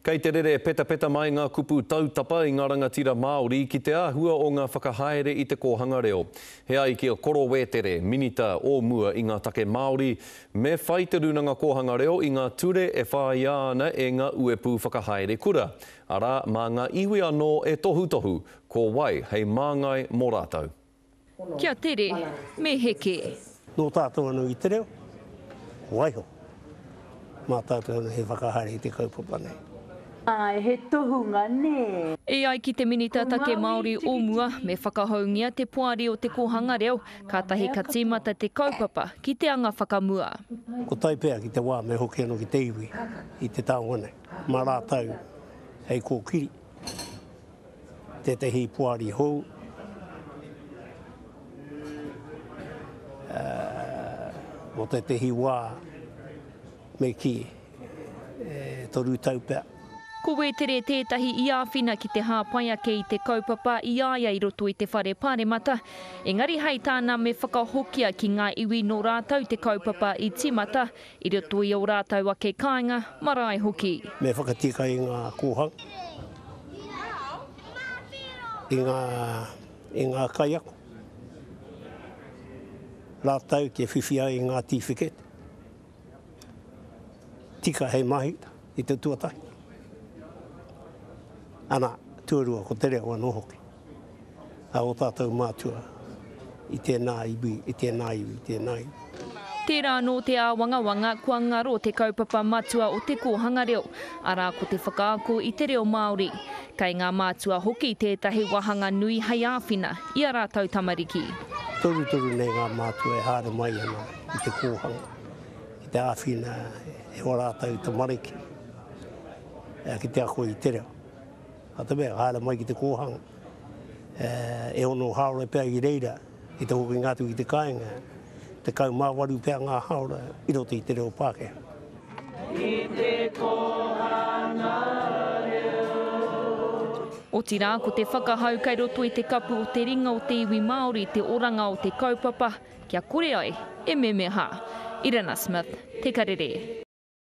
Kei te rere peta mai ngā kupu tautapa i ngā rangatira Māori ki te āhua o ngā whakahaere i te kohanga reo. He ai kia koro wetere, minita o mua i ngā take Māori, me whai te runanga kohanga reo i ngā ture e whai ana e ngā uepu whakahaere kura. Ara, mā ngā iwi anō e tohu, ko wai hei māngai mō rātou. Kia tere, me heke. Nō tātou anu i te reo, waiho. Mā tātou anu he whakahaere i te kaupapa nei. Ai, he tohunga ne. E ai ki te minita take Māori o mua, me whakahaungia te poari o te kohanga reo, ka tahi ka tīmata te kaupapa ki te anga whakamua. Ko taipea ki te wā me hoki anō ki te iwi i te tāone. Mā rātou hei kōkiri. Te tehi poari hou. Mo te tehi wā me ki toru taupea. Ko wetere tētahi i āwhina ki te hāpaia kei te kaupapa i aia i roto i te whare pāremata. Engari hei tāna me whakahokia ki ngā iwi no rātou te kaupapa i tīmata, i roto i o rātou ake kāinga, marae hoki. Me whakatika i ngā kōhang, i ngā kaiako. Rātou ke whiwhia i ngā tīwhiket. Tika hei mahi i te tuatahi. Ana, tuarua ko te reo anō hoki. A o tātou mātua i tēnā iwi, i tēnā iwi, i tēnā iwi. Tērā nō te āwangawanga kua ngaro te kaupapa matua o te kohanga reo, arā ko te whakaako i te reo Māori. Kei ngā mātua hoki tētahi wahanga nui hei āwhina i a rātou tamariki. Toru nei ngā mātua e hāre mai ana i te kohanga, i te āwhina e o rātou tamariki, ki te ako i te reo. A te mea, hāra mai ki te kōhanga. E ono haora pēr i reira, i te hoki ngātu i te kāinga. Te kau māwaru pēr ngā haora, i roto i te reo Pākehā. I te kohanga reo. O tira, ko te whakahau kai roto i te kapu o te ringa o te iwi Māori, te oranga o te kaupapa, kia kore ai, e me ha. Irina Smith, Te Karere.